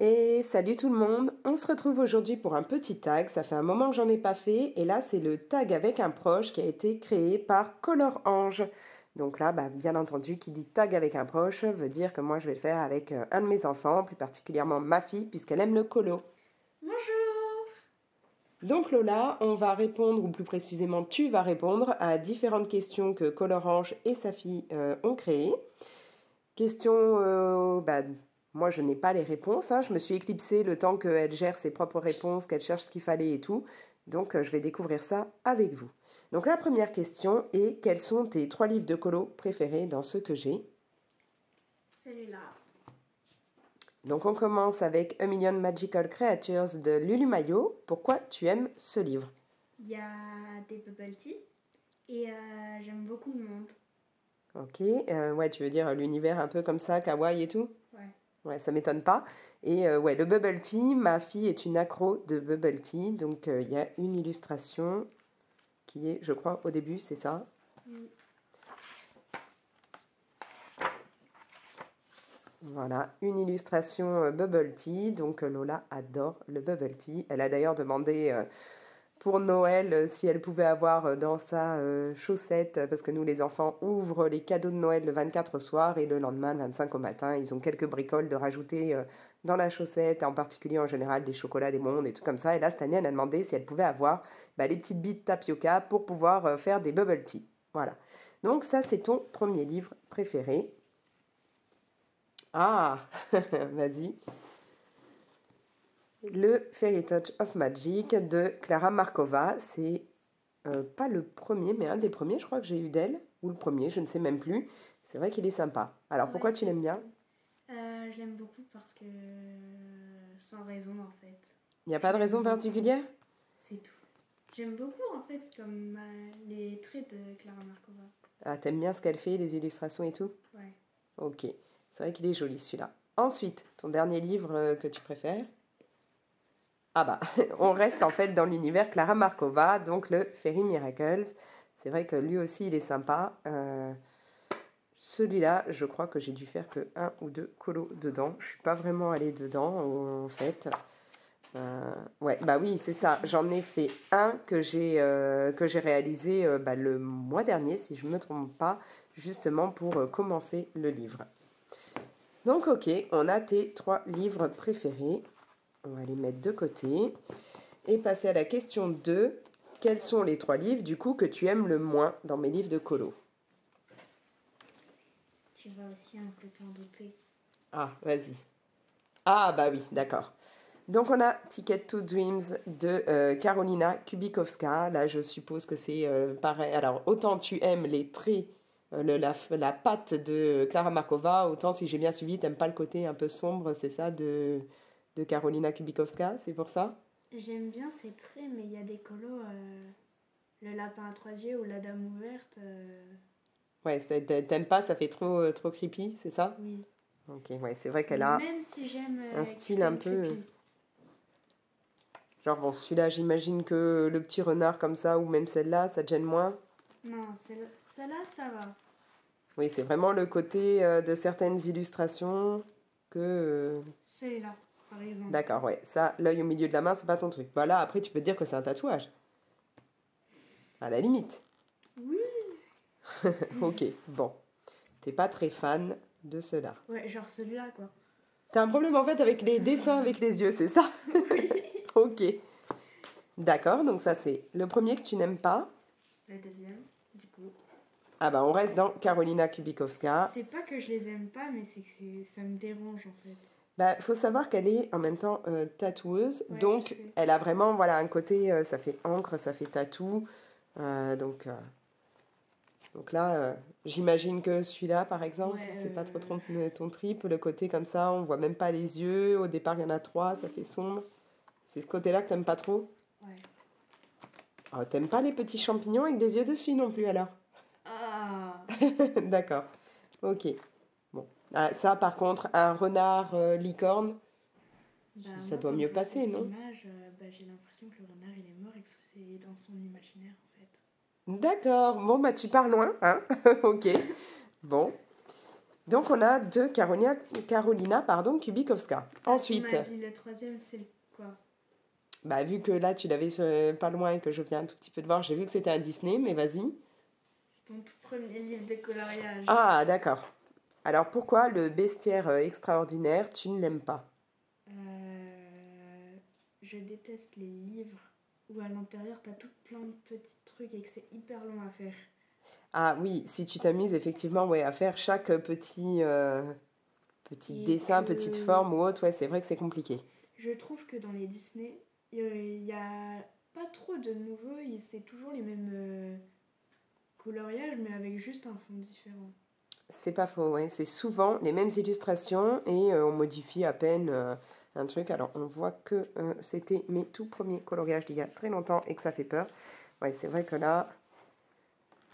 Et salut tout le monde, on se retrouve aujourd'hui pour un petit tag, ça fait un moment que j'en ai pas fait et là c'est le tag avec un proche qui a été créé par Color Ange. Donc là, bien entendu, qui dit tag avec un proche veut dire que moi je vais le faire avec un de mes enfants, plus particulièrement ma fille puisqu'elle aime le colo. Bonjour. Donc Lola, on va répondre, ou plus précisément tu vas répondre à différentes questions que Color Ange et sa fille ont créées. Question, moi je n'ai pas les réponses, hein. Je me suis éclipsée le temps qu'elle gère ses propres réponses, qu'elle cherche ce qu'il fallait et tout. Donc je vais découvrir ça avec vous. Donc la première question est, quels sont tes 3 livres de colo préférés dans ceux que j'ai? Celui-là. Donc on commence avec A Million Magical Creatures de Lulu Mayo. Pourquoi tu aimes ce livre? Il y a des bubble tea et j'aime beaucoup le monde. Ok, ouais, tu veux dire l'univers un peu comme ça, kawaii et tout? Ouais. Ouais, ça m'étonne pas. Et ouais, le bubble tea, ma fille est une accro de bubble tea. Donc il y a une illustration qui est, je crois, au début, c'est ça. Oui. Voilà, une illustration bubble tea. Donc Lola adore le bubble tea. Elle a d'ailleurs demandé pour Noël si elle pouvait avoir dans sa chaussette, parce que nous les enfants ouvrent les cadeaux de Noël le 24 au soir et le lendemain, le 25 au matin, ils ont quelques bricoles de rajouter dans la chaussette, en particulier en général des chocolats, des mondes et tout comme ça. Et là, cette année, elle a demandé si elle pouvait avoir les petites billes de tapioca pour pouvoir faire des bubble tea. Voilà. Donc ça, c'est ton premier livre préféré. Ah, vas-y. Le Fairy Touch of Magic de Clara Markova. C'est pas le premier, mais un des premiers, je crois que j'ai eu d'elle. Ou le premier, je ne sais même plus. C'est vrai qu'il est sympa. Alors Ouais, pourquoi tu l'aimes bien? Je l'aime beaucoup parce que sans raison en fait. Il n'y a pas de raison particulière? C'est tout. J'aime beaucoup en fait comme les traits de Clara Markova. Ah, t'aimes bien ce qu'elle fait, les illustrations et tout? Ouais. Ok, c'est vrai qu'il est joli celui-là. Ensuite, ton dernier livre que tu préfères? Ah on reste en fait dans l'univers Clara Markova, donc le Fairy Miracles. C'est vrai que lui aussi il est sympa. Celui-là, je crois que j'ai dû faire que un ou deux colos dedans. Je suis pas vraiment allée dedans en fait. Ouais, oui, c'est ça. J'en ai fait un que j'ai réalisé le mois dernier, si je ne me trompe pas, justement pour commencer le livre. Donc, ok, on a tes 3 livres préférés. On va les mettre de côté. Et passer à la question 2. Quels sont les 3 livres, du coup, que tu aimes le moins dans mes livres de colo? Tu vas aussi un peu t'en douter. Ah, vas-y. Ah, oui, d'accord. Donc, on a Ticket to Dreams de Karolina Kubikowska. Là, je suppose que c'est pareil. Alors, autant tu aimes les traits, la patte de Clara Markova, autant, si j'ai bien suivi, t'aimes pas le côté un peu sombre, c'est ça, de Karolina Kubikowska, c'est pour ça? J'aime bien ces traits, mais il y a des colos, le lapin à 3 yeux ou la dame ouverte. Ouais, t'aimes pas, ça fait trop creepy, c'est ça? Oui. Ok, ouais, c'est vrai qu'elle a Même si j'aime un style un peu... creepy. Genre, bon, celui-là, j'imagine que le petit renard comme ça, ou même celle-là, ça te gêne moins? Non, celle-là, ça va. Oui, c'est vraiment le côté de certaines illustrations que... Celui-là, par exemple. D'accord, ouais. Ça, l'œil au milieu de la main, c'est pas ton truc. Voilà, après, tu peux te dire que c'est un tatouage. À la limite. Oui. Ok, bon. T'es pas très fan de cela. Ouais, genre celui-là, quoi. T'as un problème, en fait, avec les dessins avec les yeux, c'est ça? Oui. Ok. D'accord, donc ça, c'est le premier que tu n'aimes pas. Le deuxième, du coup. Ah on reste dans Karolina Kubikowska. C'est pas que je les aime pas, mais c'est que ça me dérange, en fait. Faut savoir qu'elle est en même temps tatoueuse, Ouais, donc elle a vraiment voilà, un côté, ça fait encre, ça fait tatou. Donc là, j'imagine que celui-là, par exemple, Ouais, c'est pas trop ton trip, le côté comme ça, on voit même pas les yeux. Au départ, il y en a 3, ça fait sombre. C'est ce côté-là que t'aimes pas trop? Ouais. Oh, t'aimes pas les petits champignons avec des yeux dessus non plus alors? Ah. D'accord, ok. Bon. Ah, ça, par contre, un renard licorne, ça Moi, doit quand mieux je vois passer, cette non? image, j'ai l'impression que le renard, il est mort et que c'est dans son imaginaire, en fait. D'accord, bon, tu pars loin, hein? Ok, bon. Donc, on a de Karolina Kubikowska. Ensuite, À ton avis, le troisième, c'est quoi? bah, vu que là, tu l'avais pas loin et que je viens un tout petit peu de voir, j'ai vu que c'était un Disney, mais vas-y. C'est ton tout premier livre de coloriage. Ah, d'accord. Alors, pourquoi le bestiaire extraordinaire, tu ne l'aimes pas? Je déteste les livres où à l'intérieur, t'as tout plein de petits trucs et que c'est hyper long à faire. Ah oui, si tu t'amuses effectivement ouais, à faire chaque petit Et dessin, petite forme ou autre, ouais, c'est vrai que c'est compliqué. je trouve que dans les Disney, il y a pas trop de nouveaux, c'est toujours les mêmes coloriages, mais avec juste un fond différent. C'est pas faux, ouais. C'est souvent les mêmes illustrations et on modifie à peine un truc. Alors on voit que c'était mes tout premiers coloriages d'il y a très longtemps et que ça fait peur. Ouais, c'est vrai que là,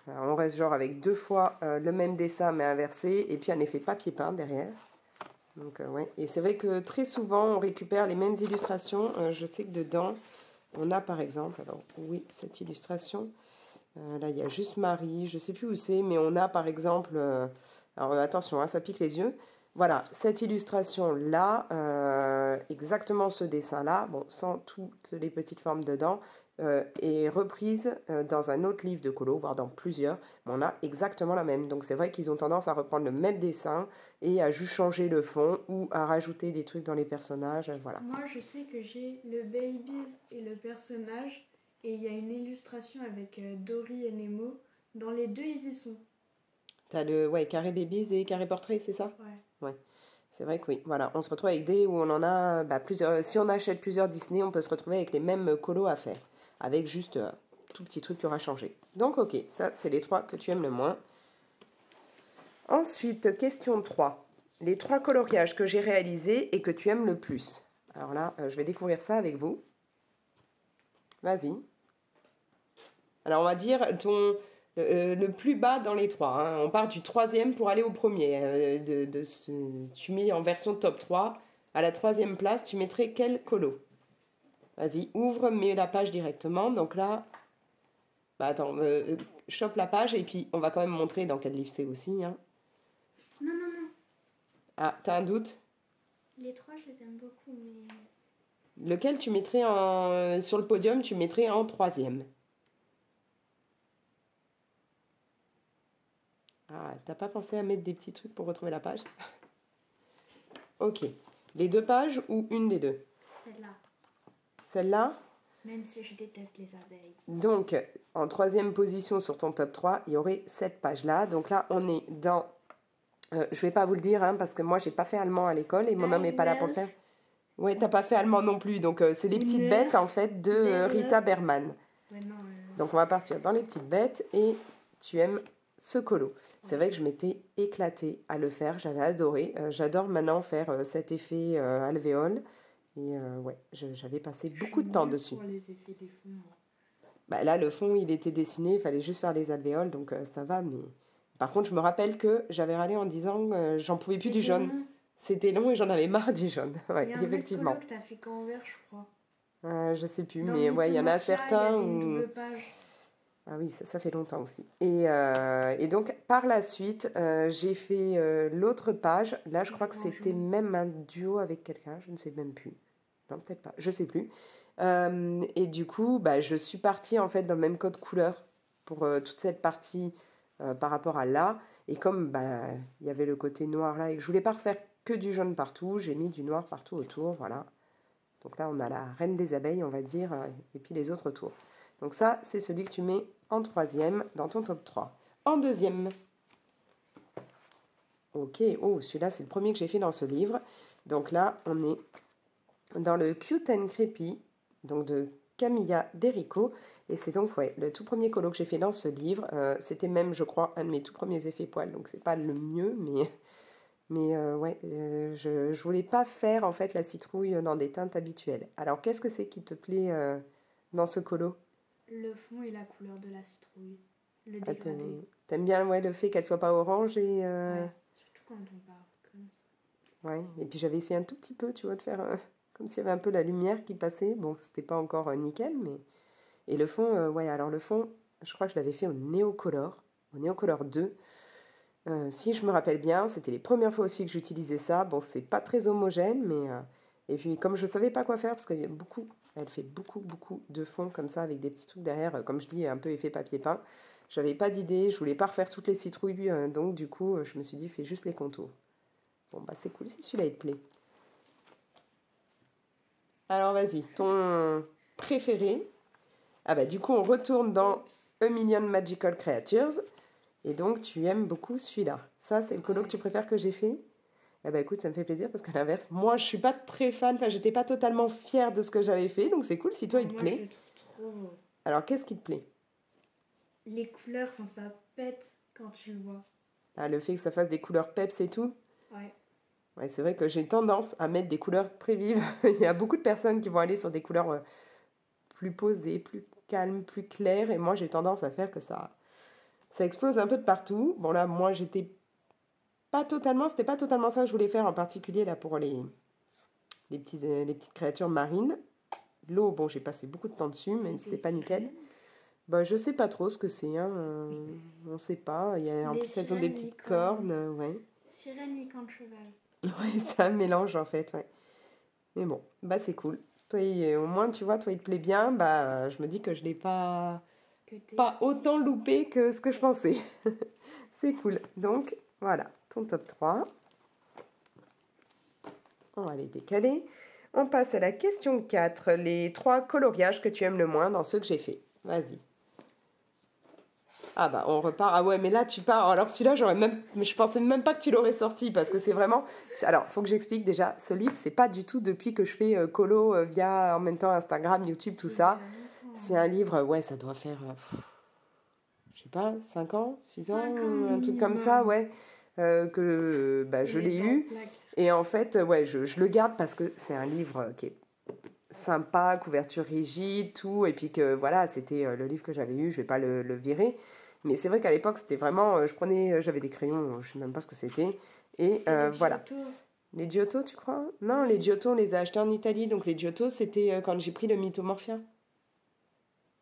on reste genre avec deux fois le même dessin mais inversé et puis un effet papier peint derrière. Donc ouais, et c'est vrai que très souvent on récupère les mêmes illustrations. Je sais que dedans, on a par exemple, alors oui, cette illustration. Là, il y a juste Marie, je ne sais plus où c'est, mais on a par exemple, alors attention, hein, ça pique les yeux. Voilà, cette illustration-là, exactement ce dessin-là, bon, sans toutes les petites formes dedans, est reprise dans un autre livre de colo, voire dans plusieurs, mais on a exactement la même. Donc c'est vrai qu'ils ont tendance à reprendre le même dessin et à juste changer le fond ou à rajouter des trucs dans les personnages, voilà. Moi, je sais que j'ai le Babies et le personnage, et il y a une illustration avec Dory et Nemo. Dans les deux, ils y sont. T'as le ouais, carré babies et carré portrait, c'est ça? Ouais. Ouais. C'est vrai que oui. Voilà, on se retrouve avec des où on en a bah, plusieurs. Si on achète plusieurs Disney, on peut se retrouver avec les mêmes colos à faire, avec juste tout petit truc qui aura changé. Donc ok, ça c'est les trois que tu aimes le moins. Ensuite, question 3. Les trois coloriages que j'ai réalisés et que tu aimes le plus. Alors là, je vais découvrir ça avec vous. Vas-y. Alors on va dire le plus bas dans les trois, hein. On part du troisième pour aller au premier. Tu mets en version top 3. À la troisième place, tu mettrais quel colo? Vas-y, ouvre, mets la page directement. Donc là, bah attends, chope la page et puis on va quand même montrer dans quel livre c'est aussi, hein. Non, non, non. Ah, t'as un doute? Les trois, je les aime beaucoup, mais... Lequel tu mettrais sur le podium, tu mettrais en troisième? Ah, t'as pas pensé à mettre des petits trucs pour retrouver la page? Ok. Les deux pages ou une des deux? Celle-là. Celle-là? Même si je déteste les abeilles. Donc, en troisième position sur ton top 3, il y aurait cette page-là. Donc là, on est dans... je ne vais pas vous le dire, hein, parce que moi, j'ai pas fait allemand à l'école et mon homme n'est pas là pour le faire. Ouais, t'as pas fait allemand non plus. Donc, c'est les petites bêtes, en fait, de Rita Berman. Ouais, non, Donc, on va partir dans les petites bêtes et tu aimes ce colo. C'est vrai que je m'étais éclatée à le faire, j'avais adoré. J'adore maintenant faire cet effet alvéole. Et ouais, j'avais passé beaucoup de temps dessus. Pour les effets des fonds. Bah, là, le fond, il était dessiné, il fallait juste faire les alvéoles, donc ça va. Mais par contre, je me rappelle que j'avais râlé en disant j'en pouvais plus du jaune. C'était long et j'en avais marre du jaune. Ouais, il y a un effectivement. autre colo que t'as fait qu'en vert, je crois. Je sais plus, Dans mais ouais, il y en a certains il y avait où... une double page. Ah oui, ça fait longtemps aussi. Et donc, par la suite, j'ai fait l'autre page. Là, je crois que c'était même un duo avec quelqu'un, je ne sais même plus. Non, peut-être pas, je sais plus. Et du coup, bah, je suis partie en fait dans le même code couleur pour toute cette partie par rapport à là. Et comme bah, il y avait le côté noir là et que je voulais pas refaire que du jaune partout, j'ai mis du noir partout autour, voilà. Donc là, on a la reine des abeilles, on va dire, et puis les autres tours. Donc ça, c'est celui que tu mets en troisième dans ton top 3. En deuxième. Ok, oh, celui-là, c'est le premier que j'ai fait dans ce livre. Donc là, on est dans le Cute and Creepy, donc de Camilla Derico. Et c'est donc ouais, le tout premier colo que j'ai fait dans ce livre. C'était même, je crois, un de mes tout premiers effets poils. Donc c'est pas le mieux, mais ouais, je voulais pas faire en fait la citrouille dans des teintes habituelles. Alors qu'est-ce que c'est qui te plaît dans ce colo? Le fond et la couleur de la citrouille. Le dégradé. T'aimes bien ouais, le fait qu'elle soit pas orange et... Ouais, surtout quand on part comme ça. Ouais, et puis j'avais essayé un tout petit peu, tu vois, de faire comme s'il y avait un peu la lumière qui passait. Bon, c'était pas encore nickel, mais... Et le fond, ouais, alors le fond, je crois que je l'avais fait au Néocolor 2. Si je me rappelle bien, c'était les premières fois aussi que j'utilisais ça. Bon, c'est pas très homogène, mais... et puis, comme je savais pas quoi faire, parce qu'il y a beaucoup... Elle fait beaucoup, beaucoup de fond comme ça, avec des petits trucs derrière, comme je dis, un peu effet papier peint. J'avais pas d'idée, je voulais pas refaire toutes les citrouilles, donc du coup, je me suis dit, fais juste les contours. Bon, bah c'est cool si celui-là, il te plaît. Alors, vas-y, ton préféré. Ah bah du coup, on retourne dans Oups. A Million Magical Creatures. Et donc, tu aimes beaucoup celui-là. Ça, c'est le colo que tu préfères que j'ai fait? Eh ben écoute, ça me fait plaisir parce qu'à l'inverse, moi, je suis pas très fan. Enfin, j'étais pas totalement fière de ce que j'avais fait. Donc, c'est cool si toi, il te Moi, je plaît. le trouve trop beau. Alors, qu'est-ce qui te plaît? Les couleurs, enfin, ça pète quand tu le vois. Ah, le fait que ça fasse des couleurs peps et tout? Ouais. Ouais, c'est vrai que j'ai tendance à mettre des couleurs très vives. Il y a beaucoup de personnes qui vont aller sur des couleurs plus posées, plus calmes, plus claires. Et moi, j'ai tendance à faire que ça explose un peu de partout. Bon, là, moi, j'étais pas totalement, c'était pas totalement ça que je voulais faire, en particulier là pour les petites créatures marines. L'eau, bon, j'ai passé beaucoup de temps dessus, même si c'est pas nickel. Bah, je sais pas trop ce que c'est, hein. On sait pas. En Des plus, elles ont des sirènes petites licornes. cornes, ouais. Sirène licorne cheval. Ouais, c'est un mélange en fait, ouais. Mais bon, bah c'est cool. Toi, au moins, tu vois, toi, il te plaît bien. Bah, je me dis que je l'ai Que t'es. pas autant loupé que ce que je pensais. C'est cool. Donc, voilà, ton top 3. On va les décaler. On passe à la question 4. Les 3 coloriages que tu aimes le moins dans ceux que j'ai fait. Vas-y. Ah bah on repart. Ah ouais, mais là tu pars. Alors celui-là, je pensais même pas que tu l'aurais sorti parce que c'est vraiment. Alors, faut que j'explique déjà. Ce livre, c'est pas du tout depuis que je fais colo via en même temps Instagram, YouTube, tout ça. C'est un livre. Ouais, ça doit faire. Je sais pas, 5 ans, 6 ans, 5 ans un truc comme ça, minimum. ouais. Que bah, je l'ai dans eu. plaque. Et en fait, ouais, je le garde parce que c'est un livre qui est sympa, couverture rigide, tout. Et puis que voilà, c'était le livre que j'avais eu, je vais pas le virer. Mais c'est vrai qu'à l'époque, c'était vraiment. J'avais des crayons, je sais même pas ce que c'était. Et C'était les voilà. Giotto. Les Giotto, tu crois? Non, Oui. les Giotto, on les a achetés en Italie. Donc les Giotto, c'était quand j'ai pris le Mythomorphia.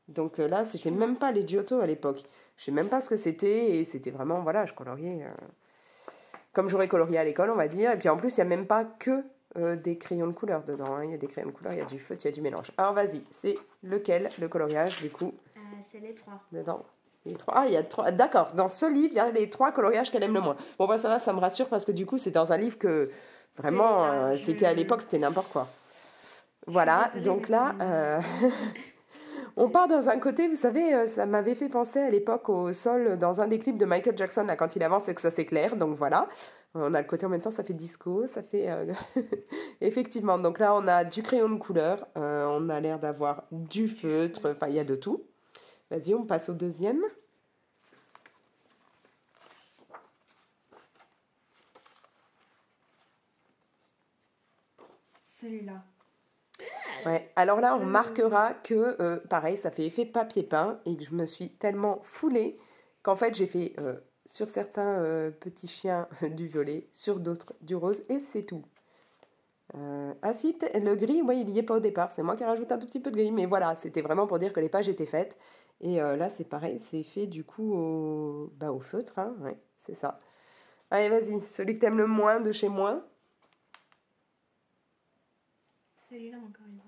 Donc là, c'était même pas les Giotto à l'époque. Je sais même pas ce que c'était. Et c'était vraiment, voilà, je coloriais comme j'aurais colorié à l'école, on va dire. Et puis en plus, il n'y a même pas que des crayons de couleur dedans, hein. Il y a des crayons de couleur, il y a du feutre, il y a du mélange. Alors vas-y, c'est lequel le coloriage du coup C'est les 3. dedans? Les 3. Ah, il y a 3. D'accord, dans ce livre, il y a les 3 coloriages qu'elle aime le moins. Bon, bah ça va, ça me rassure parce que du coup, c'est dans un livre que vraiment, c'était à l'époque, c'était n'importe quoi. Voilà, donc là, on part dans un côté, vous savez, ça m'avait fait penser à l'époque au sol dans un des clips de Michael Jackson, là, quand il avance et que ça s'éclaire. Donc voilà, on a le côté en même temps, ça fait disco, ça fait... Effectivement, donc là, on a du crayon de couleur, on a l'air d'avoir du feutre, enfin, il y a de tout. Vas-y, on passe au deuxième. Celui-là. Ouais, alors là, on remarquera que, pareil, ça fait effet papier peint et que je me suis tellement foulée qu'en fait, j'ai fait sur certains petits chiens du violet, sur d'autres du rose et c'est tout. Ah si, le gris, ouais, il y est pas au départ. C'est moi qui rajoute un tout petit peu de gris. Mais voilà, c'était vraiment pour dire que les pages étaient faites. Et là, c'est pareil, c'est fait du coup au feutre. Hein, ouais, c'est ça. Allez, vas-y, celui que t'aimes le moins de chez moi. Celui-là encore une fois.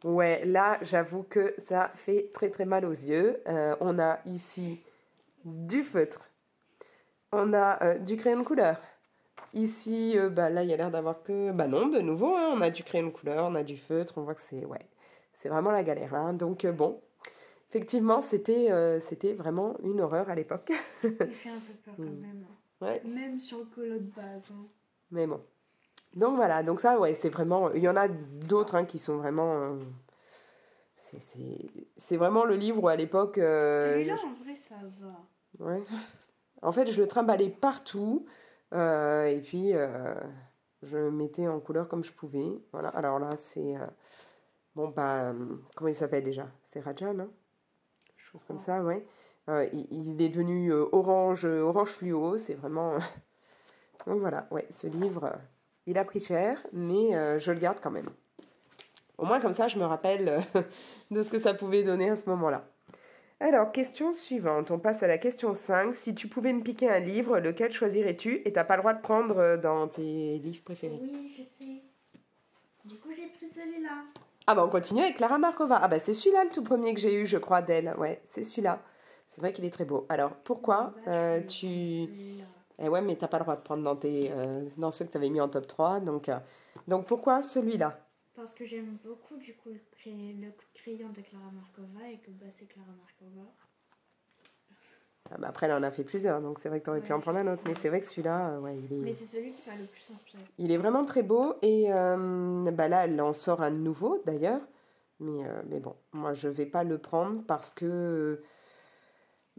Ouais, là, j'avoue que ça fait très très mal aux yeux. On a ici du feutre. On a du crayon de couleur. Ici, bah, là, il y a l'air d'avoir que... Bah non, de nouveau, hein, on a du crayon de couleur, on a du feutre. On voit que c'est... Ouais, c'est vraiment la galère, là. Hein. Donc, bon, effectivement, c'était vraiment une horreur à l'époque. Il fait un peu peur quand même. Ouais. Même sur le colo de base. Hein. Mais bon. Donc voilà, donc ça, ouais, c'est vraiment... Il y en a d'autres hein, qui sont vraiment... C'est vraiment le livre où à l'époque... Celui-là, en vrai, ça va. Ouais. En fait, je le trimballais partout. Et puis, je le mettais en couleur comme je pouvais. Voilà. Alors là, c'est... bon, bah... comment il s'appelle déjà? C'est Raja, non? Chose comme ça, ouais. Il est devenu orange fluo. C'est vraiment... Donc voilà, ouais, ce livre, il a pris cher, mais je le garde quand même. Au moins, comme ça, je me rappelle de ce que ça pouvait donner à ce moment-là. Alors, question suivante. On passe à la question 5. Si tu pouvais me piquer un livre, lequel choisirais-tu? Et t'as pas le droit de prendre dans tes livres préférés. Oui, je sais. Du coup, j'ai pris celui-là. Ah bah on continue avec Clara Markova. Ah bah c'est celui-là le tout premier que j'ai eu, je crois, d'elle. Ouais, c'est celui-là. C'est vrai qu'il est très beau. Alors, pourquoi tu... Eh ouais, mais t'as pas le droit de prendre dans ceux que tu avais mis en top 3. Donc pourquoi celui-là? Parce que j'aime beaucoup du coup le crayon de Clara Markova et que bah, c'est Clara Markova. Ah bah après, là, on a fait plusieurs, donc c'est vrai que tu aurais pu en prendre un autre. Mais c'est vrai que celui-là, ouais, Mais c'est celui qui m'a le plus inspiré. il est vraiment très beau. Et bah là, elle en sort un nouveau, d'ailleurs. Mais bon, moi, je vais pas le prendre parce que...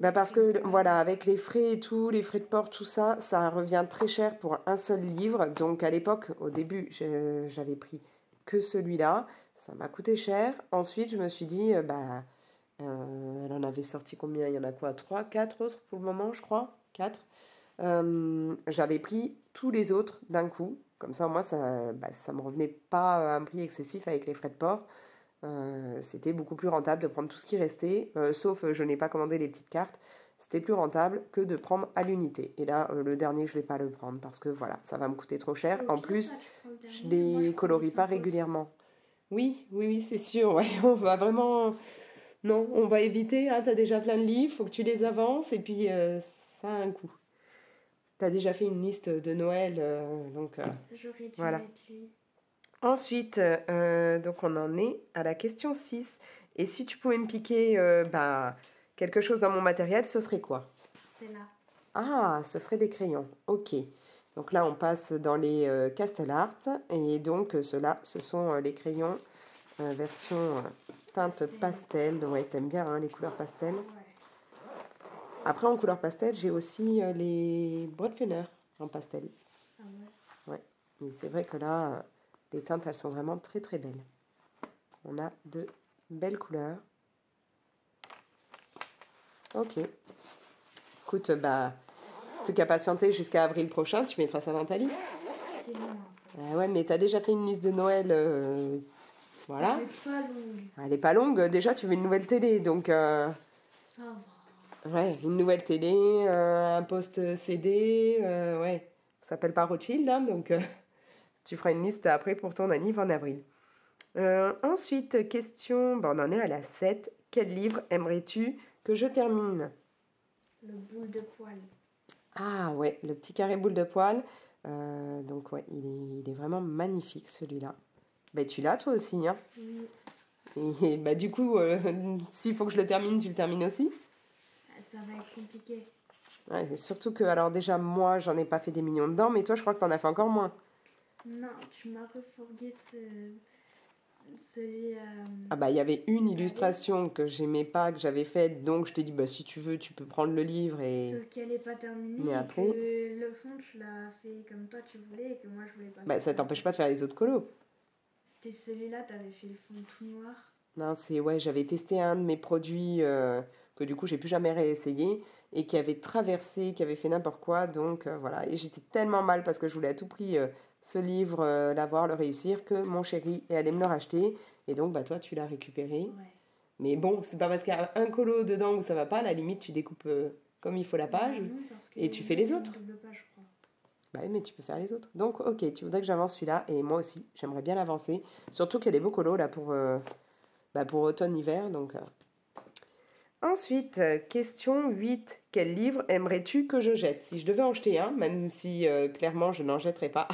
parce que, voilà, avec les frais et tout, les frais de port, tout ça, ça revient très cher pour un seul livre. Donc, à l'époque, au début, j'avais pris que celui-là. Ça m'a coûté cher. Ensuite, je me suis dit, elle en avait sorti combien? Il y en a quoi? 3, 4 autres pour le moment, je crois. 4. J'avais pris tous les autres d'un coup. Comme ça, au moins, ça me revenait pas à un prix excessif avec les frais de port. C'était beaucoup plus rentable de prendre tout ce qui restait, sauf je n'ai pas commandé les petites cartes. C'était plus rentable que de prendre à l'unité. Et là, le dernier, je ne vais pas le prendre parce que voilà, ça va me coûter trop cher. En plus, je ne les colorie pas régulièrement. Oui, oui, oui, c'est sûr. Ouais. On va vraiment... Non, on va éviter. Ah, tu as déjà plein de livres, il faut que tu les avances et puis ça a un coût. Tu as déjà fait une liste de Noël, donc J'aurais dû voilà. mettre lui. Ensuite, donc on en est à la question 6. Et si tu pouvais me piquer quelque chose dans mon matériel, ce serait quoi? C'est là. Ah, ce serait des crayons. Ok. Donc là, on passe dans les Castellart. Et donc, ceux-là, ce sont les crayons version teinte pastel. Ouais, t'aimes bien hein, les couleurs pastel. Ouais. Après, en couleur pastel, j'ai aussi les Brodfenner en pastel. Ah ouais. Ouais. Mais c'est vrai que là, les teintes, elles sont vraiment très très belles. On a de belles couleurs. Ok. Écoute, plus qu'à patienter jusqu'à avril prochain, tu mettras ça dans ta liste. C'est loin. Ah ouais, mais t'as déjà fait une liste de Noël, voilà. Elle est pas longue. Elle est pas longue, déjà tu veux une nouvelle télé, donc... Ça va. Ouais, une nouvelle télé, un poste CD, ouais. Ça s'appelle pas Rothschild, hein, donc tu feras une liste après pour ton anniv en avril. Ensuite, question, on en est à la 7. Quel livre aimerais-tu que je termine? Le boule de poil. Ah ouais, le petit carré boule de poil. Donc ouais, il est vraiment magnifique celui-là. Tu l'as toi aussi, hein? Oui. Et du coup, s'il faut que je le termine, tu le termines aussi? Ça va être compliqué. Ouais, c'est surtout que, alors déjà, moi, j'en ai pas fait des millions dedans, mais toi, je crois que t'en as fait encore moins. Non, tu m'as refourgué celui... Ah il y avait une illustration que j'aimais pas, que j'avais faite, donc je t'ai dit, si tu veux, tu peux prendre le livre et... Sauf qu'elle n'est pas terminée Mais après... et que le fond, tu l'as fait comme toi tu voulais et que moi, je voulais pas. Ça t'empêche pas de faire les autres colos. C'était celui-là, t'avais fait le fond tout noir. Non, j'avais testé un de mes produits que du coup, j'ai plus jamais réessayé et qui avait traversé, qui avait fait n'importe quoi, donc voilà. Et j'étais tellement mal parce que je voulais à tout prix ce livre, l'avoir, le réussir, que mon chéri est allé me le racheter. Et donc, toi, tu l'as récupéré. Ouais. Mais bon, c'est pas parce qu'il y a un colo dedans où ça va pas, à la limite, tu découpes comme il faut la page et tu fais les autres. Double page, je crois. Oui, mais tu peux faire les autres. Donc, ok, tu voudrais que j'avance celui-là et moi aussi, j'aimerais bien l'avancer. Surtout qu'il y a des beaux colos là pour automne-hiver. Donc, Ensuite, question 8. Quel livre aimerais-tu que je jette? Si je devais en jeter un, même si clairement je n'en jetterai pas.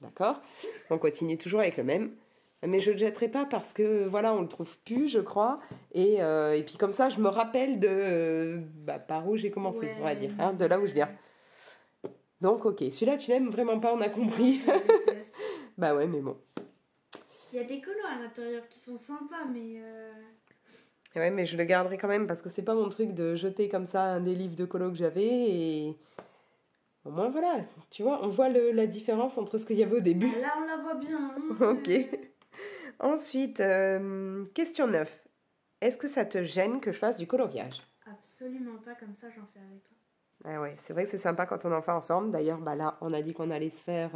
D'accord? On continue toujours avec le même. Mais je ne le jetterai pas parce que voilà, on le trouve plus, je crois. Et puis comme ça, je me rappelle de par où j'ai commencé, on va dire, hein, de là où je viens. Donc, ok, celui-là, tu l'aimes vraiment pas, on a compris. Bah ouais, mais bon. Il y a des colos à l'intérieur qui sont sympas, mais... Ouais, mais je le garderai quand même parce que c'est pas mon truc de jeter comme ça un des livres de colo que j'avais et au moins voilà, tu vois, on voit la différence entre ce qu'il y avait au début. Là, on la voit bien. Ok. Ensuite, question 9. Est-ce que ça te gêne que je fasse du coloriage? Absolument pas, comme ça j'en fais avec toi. Ah ouais, c'est vrai que c'est sympa quand on en fait ensemble. D'ailleurs, là, on a dit qu'on allait se faire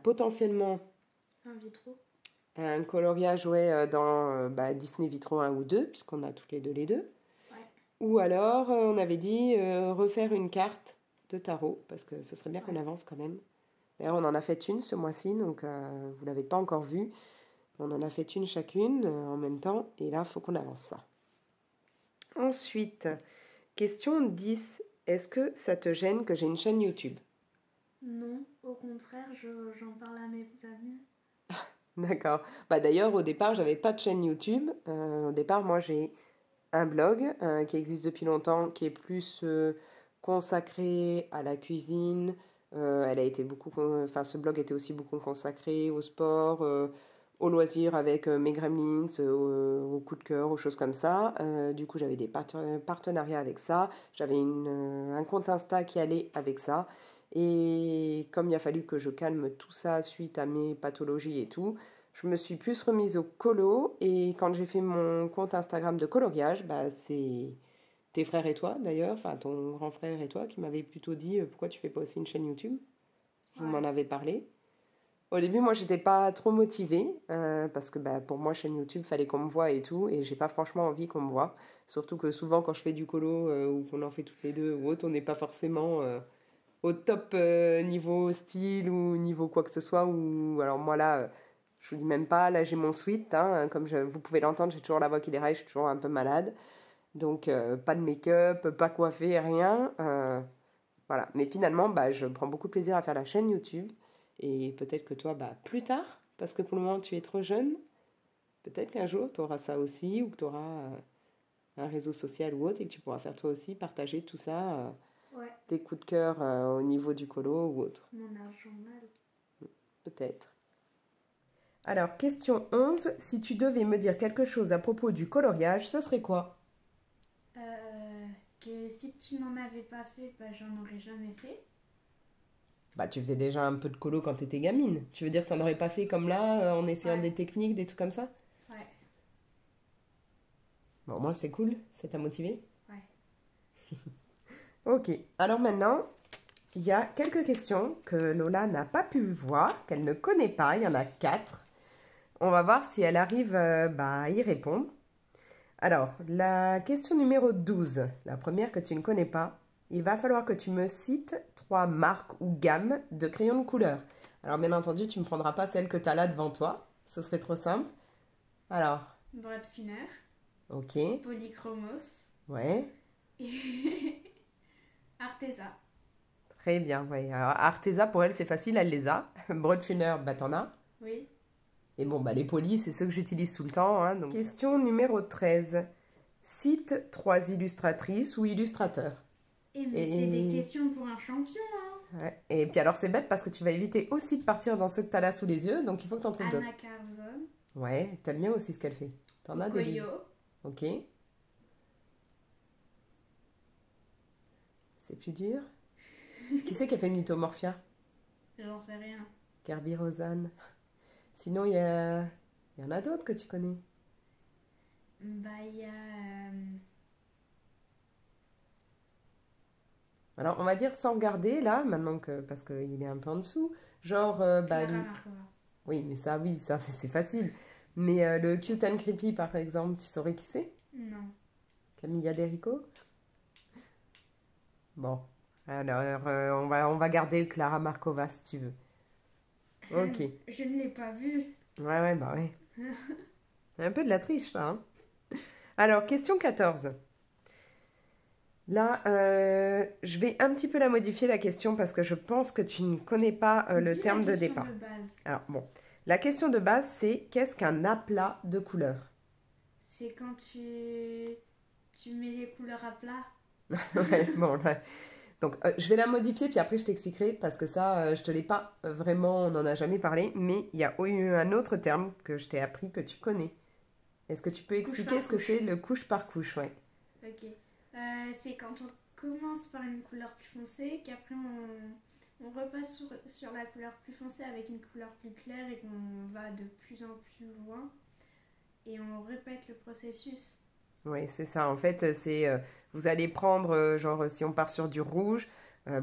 potentiellement un vitro. Un coloriage, ouais, dans Disney Vitro 1 ou 2, puisqu'on a toutes les deux. Ouais. Ou alors, on avait dit refaire une carte de tarot, parce que ce serait bien qu'on Ouais. avance quand même. D'ailleurs, on en a fait une ce mois-ci, donc vous ne l'avez pas encore vue. On en a fait une chacune en même temps, et là, il faut qu'on avance ça. Ensuite, question 10. Est-ce que ça te gêne que j'ai une chaîne YouTube? Non, au contraire, j'en parle à mes amis. D'accord. Bah, d'ailleurs, au départ, j'avais pas de chaîne YouTube. Au départ, moi, j'ai un blog qui existe depuis longtemps, qui est plus consacré à la cuisine. Elle a été enfin, ce blog était aussi beaucoup consacré au sport, aux loisirs avec mes gremlins, au coup de cœur, aux choses comme ça. Du coup, j'avais des partenariats avec ça. J'avais un compte Insta qui allait avec ça. Et comme il a fallu que je calme tout ça suite à mes pathologies et tout, je me suis plus remise au colo et quand j'ai fait mon compte Instagram de coloriage, bah, c'est tes frères et toi d'ailleurs, enfin ton grand frère et toi qui m'avaient plutôt dit pourquoi tu fais pas aussi une chaîne YouTube. Vous m'en Ouais. avez parlé. Au début, moi, j'étais pas trop motivée parce que bah, pour moi, chaîne YouTube, fallait qu'on me voie et tout, et j'ai pas franchement envie qu'on me voie. Surtout que souvent, quand je fais du colo ou qu'on en fait toutes les deux ou autre, on n'est pas forcément au top niveau style ou niveau quoi que ce soit. Ou alors moi là, je vous dis même pas, là j'ai mon sweat, hein, comme vous pouvez l'entendre, j'ai toujours la voix qui déraille, je suis toujours un peu malade. Donc pas de make-up, pas coiffé, rien. Voilà. Mais finalement, bah, je prends beaucoup de plaisir à faire la chaîne YouTube. Et peut-être que toi, bah, plus tard, parce que pour le moment tu es trop jeune, peut-être qu'un jour tu auras ça aussi ou que tu auras un réseau social ou autre et que tu pourras faire toi aussi partager tout ça, Ouais. tes coups de cœur au niveau du colo ou autre. Mon argent mal. Peut-être. Alors, question 11. Si tu devais me dire quelque chose à propos du coloriage, ce serait quoi? Que si tu n'en avais pas fait, bah j'en aurais jamais fait. Bah, tu faisais déjà un peu de colo quand t'étais gamine. Tu veux dire que t'en aurais pas fait comme là, en essayant Ouais. des techniques, des trucs comme ça? Ouais. Bon, moi, c'est cool. Ça t'a motivé? Ouais. Ok. Alors maintenant, il y a quelques questions que Lola n'a pas pu voir, qu'elle ne connaît pas. Il y en a 4. On va voir si elle arrive à y répondre. Alors, la question numéro 12, la première que tu ne connais pas, il va falloir que tu me cites 3 marques ou gammes de crayons de couleur. Alors, bien entendu, tu ne me prendras pas celle que tu as là devant toi, ce serait trop simple. Alors, Breadfiner, ok, Polychromos ouais, et Arteza. très bien, ouais. Alors, Arteza, pour elle, c'est facile, elle les a. Broadfiner, bah t'en as. Oui. Et bon, bah les polis, c'est ceux que j'utilise tout le temps. Hein, donc... Question numéro 13. Cite 3 illustratrices ou illustrateurs. Mais c'est des questions pour un champion, hein. Ouais. Et puis alors c'est bête parce que tu vas éviter aussi de partir dans ceux que tu as là sous les yeux, donc il faut que tu en trouves d'autres. Anna Carzon. Ouais, t'aimes bien aussi ce qu'elle fait. T'en as des livres. Koyo. Ok. C'est plus dur. Qui c'est qui a fait Mythomorphia? J'en sais rien. Kirby Rosanne. Sinon, il y en a d'autres que tu connais. Bah, il y a. Alors, on va dire sans regarder, là, maintenant que parce qu'il est un peu en dessous. Genre, Clara Markova. oui, ça, c'est facile. Mais le Cute and Creepy, par exemple, tu saurais qui c'est? Non. Camilla Derico? Bon, alors on va garder le Clara Markova si tu veux. Ok. Je ne l'ai pas vu. Ouais, bah ouais. Un peu de la triche, ça. Hein. Alors, question 14. Là, je vais un petit peu la modifier, la question, parce que je pense que tu ne connais pas le terme de départ. De base. Alors, bon. La question de base, c'est qu'est-ce qu'un aplat de couleurs? C'est quand tu mets les couleurs à plat. Ouais, bon, là. Donc, je vais la modifier, puis après, je t'expliquerai, parce que ça, je te l'ai pas vraiment, on n'en a jamais parlé, mais il y a eu un autre terme que je t'ai appris que tu connais. Est-ce que tu peux expliquer ce que c'est le couche par couche, ouais. Ok. C'est quand on commence par une couleur plus foncée, qu'après on repasse sur la couleur plus foncée avec une couleur plus claire et qu'on va de plus en plus loin. Et on répète le processus. Oui, c'est ça. En fait, c'est vous allez prendre, genre, si on part sur du rouge,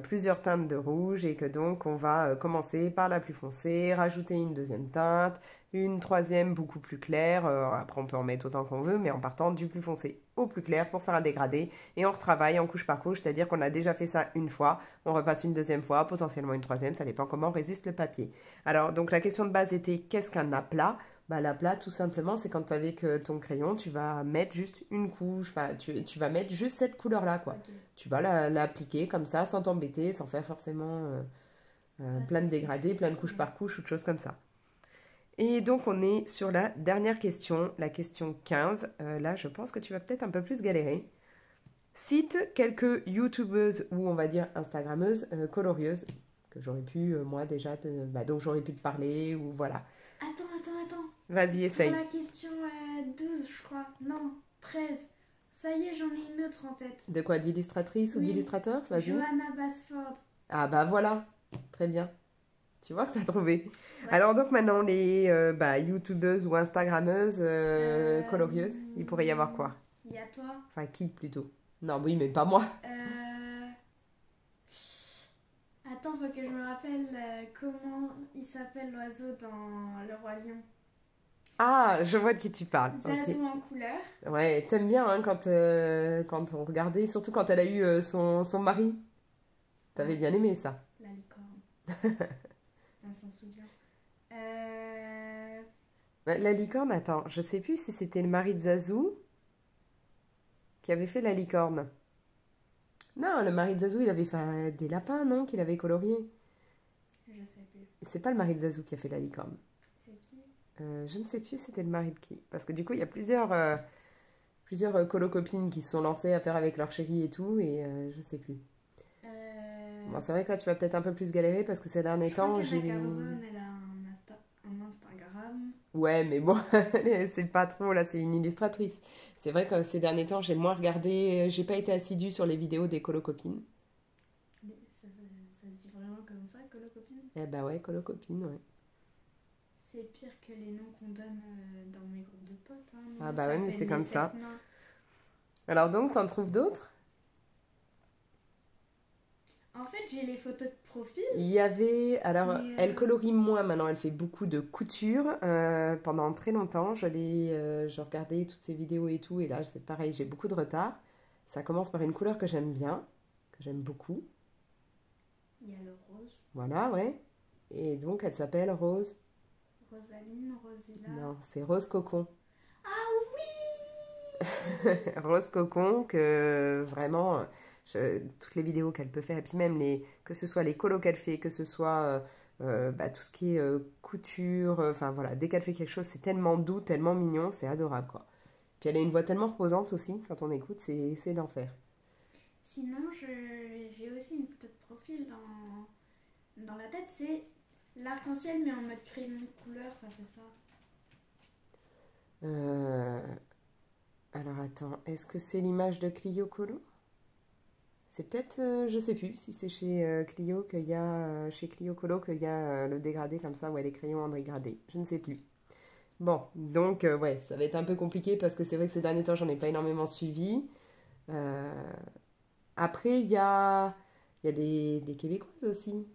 plusieurs teintes de rouge et que donc on va commencer par la plus foncée, rajouter une deuxième teinte, une troisième beaucoup plus claire, après on peut en mettre autant qu'on veut, mais en partant du plus foncé au plus clair pour faire un dégradé, et on retravaille en couche par couche, c'est-à-dire qu'on a déjà fait ça une fois, on repasse une deuxième fois, potentiellement une troisième, ça dépend comment résiste le papier. Alors donc la question de base était qu'est-ce qu'un aplat? Bah, l'aplat, tout simplement, c'est quand avec ton crayon, tu vas mettre juste une couche, enfin, tu vas mettre juste cette couleur-là, quoi. Ok. Tu vas l'appliquer comme ça, sans t'embêter, sans faire forcément Ouais, plein c'est de ce que je dégradés, fais plein de couches souvent. par couche ou de choses comme ça. Et donc, on est sur la dernière question, la question 15. Là, je pense que tu vas peut-être un peu plus galérer. Cite quelques youtubeuses ou on va dire instagrammeuses colorieuses que j'aurais pu, moi déjà, dont j'aurais pu te parler ou voilà. Attends. Vas-y, Pour essaye. la question 12, je crois. Non, 13. Ça y est, j'en ai une autre en tête. De quoi, d'illustratrice ou Oui, d'illustrateur? Vas-y. Johanna Basford. Ah bah voilà, très bien. Tu vois que tu as trouvé. Ouais. Alors donc maintenant, les youtubeuses ou instagrammeuses colorieuses, il pourrait y avoir quoi? Il y a toi. Enfin, qui plutôt? Non, oui, mais pas moi. Attends, faut que je me rappelle comment il s'appelle l'oiseau dans Le Roi Lion. Ah, je vois de qui tu parles. Zazu Ok. en couleur. Ouais, t'aimes bien hein, quand on regardait, surtout quand elle a eu son mari. T'avais Ouais, bien aimé ça. la licorne. On s'en souvient. La licorne, attends, je sais plus si c'était le mari de Zazou qui avait fait la licorne. Non, le mari de Zazou, il avait fait des lapins, non, qu'il avait colorié. Je sais plus. C'est pas le mari de Zazou qui a fait la licorne. C'est qui? Je ne sais plus c'était le mari de qui. Parce que du coup, il y a plusieurs colo-copines qui se sont lancées à faire avec leur chéri et tout, et je sais plus. Bon, c'est vrai que là, tu vas peut-être un peu plus galérer parce que ces derniers Je crois temps, qu'Anna j'ai... Carzone, elle a un Instagram. Ouais, mais bon, c'est pas trop, là, c'est une illustratrice. C'est vrai que ces derniers temps, j'ai moins regardé, j'ai pas été assidue sur les vidéos des colo-copines. Ça se dit vraiment comme ça, colo-copine? Eh bah ouais, colo-copines, ouais. C'est pire que les noms qu'on donne dans mes groupes de potes. Hein. Nous, Ah on bah ouais, mais s'appelle c'est les comme sept ça. nains. Alors donc, t'en trouves d'autres? En fait, j'ai les photos de profil. Il y avait, alors Mais, elle colorie moins maintenant, elle fait beaucoup de couture. Pendant très longtemps, je regardais toutes ces vidéos et tout, et là c'est pareil, j'ai beaucoup de retard. Ça commence par une couleur que j'aime bien, que j'aime beaucoup. Il y a le rose. Voilà, ouais. Et donc elle s'appelle Rose. Rosaline, Rosilla. Non, c'est Rose Cocon. Ah oui! Rose Cocon, que vraiment, toutes les vidéos qu'elle peut faire, et puis même que ce soit les colos qu'elle fait, que ce soit tout ce qui est couture, enfin voilà, dès qu'elle fait quelque chose, c'est tellement doux, tellement mignon, c'est adorable quoi. Puis elle a une voix tellement reposante aussi, quand on écoute, c'est d'enfer. Sinon, j'ai aussi une photo de profil dans la tête. C'est l'arc-en-ciel, mais en mode crayon de couleur, ça fait ça. Alors attends, est-ce que c'est l'image de Clio Colo? C'est peut-être, je sais plus, si c'est chez Clio qu'il y a, chez Clio Colo qu'il y a le dégradé comme ça, ouais, les crayons en dégradé, je ne sais plus. Bon, donc ouais, ça va être un peu compliqué parce que c'est vrai que ces derniers temps, j'en ai pas énormément suivi. Euh, Après, il y a des Québécoises aussi.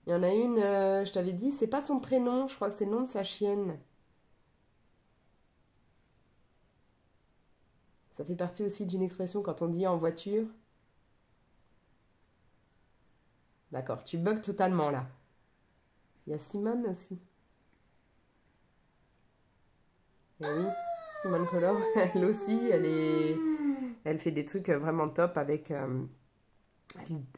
Il y en a une, je t'avais dit, c'est pas son prénom, je crois que c'est le nom de sa chienne. Ça fait partie aussi d'une expression quand on dit en voiture. D'accord, tu bugs totalement là. Il y a Simone aussi. Eh oui, Simone Collor, elle aussi, elle fait des trucs vraiment top avec...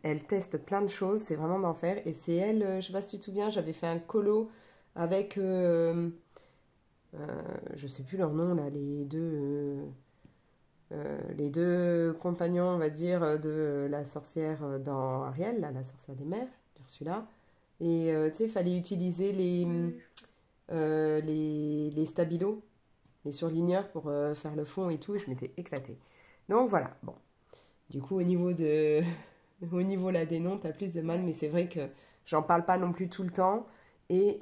elle teste plein de choses, c'est vraiment d'enfer. Et c'est elle, je sais pas si tu te souviens, j'avais fait un colo avec... je sais plus leur nom là, les deux compagnons, on va dire, de la sorcière dans Ariel, là, la sorcière des mers, Ursula. Et tu sais, il fallait utiliser les stabilos, les surligneurs pour faire le fond et tout, et je m'étais éclatée. Donc voilà, bon. Du coup, au niveau là des noms, t'as plus de mal, mais c'est vrai que j'en parle pas non plus tout le temps. Et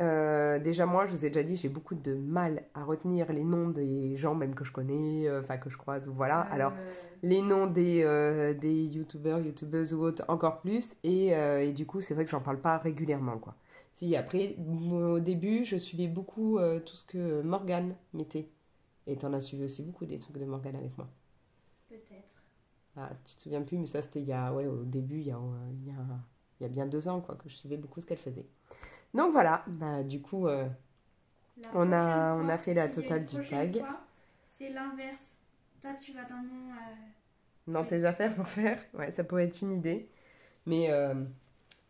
déjà moi, je vous ai déjà dit, j'ai beaucoup de mal à retenir les noms des gens même que je connais, enfin que je croise, ou voilà. Alors, les noms des youtubeurs, youtubeuses ou autres, encore plus. Et du coup, c'est vrai que j'en parle pas régulièrement, quoi. Si, après, au début, je suivais beaucoup tout ce que Morgane mettait. Et t'en as suivi aussi beaucoup des trucs de Morgane avec moi. Peut-être. Ah, tu te souviens plus, mais ça c'était il y a, ouais, au début, il y a bien 2 ans, quoi, que je suivais beaucoup ce qu'elle faisait. Donc voilà, bah, du coup, La on prochaine a, on a fois, fait la s'il y a totale une du prochaine tag. fois, c'est l'inverse. Toi, tu vas dans mon Dans truc. tes affaires pour faire, ouais, ça pourrait être une idée. Mais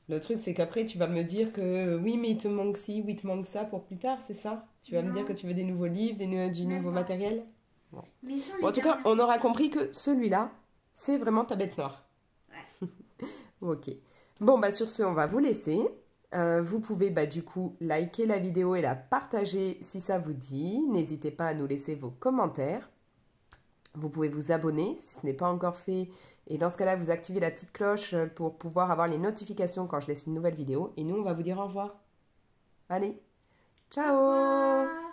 le truc, c'est qu'après, tu vas me dire que oui, mais il te manque ci, oui, il te manque ça pour plus tard, c'est ça? Tu vas me dire que Non, tu veux des nouveaux livres, du même nouveau pas. matériel? Bon. Mais sans Bon, les en tout cas, dernières on aura questions. compris que celui-là, c'est vraiment ta bête noire. Ouais. Ok. Bon, bah sur ce, on va vous laisser. Vous pouvez bah, du coup liker la vidéo et la partager si ça vous dit. N'hésitez pas à nous laisser vos commentaires. Vous pouvez vous abonner si ce n'est pas encore fait. Et dans ce cas-là, vous activez la petite cloche pour pouvoir avoir les notifications quand je laisse une nouvelle vidéo. Et nous, on va vous dire au revoir. Allez, Au ciao! revoir.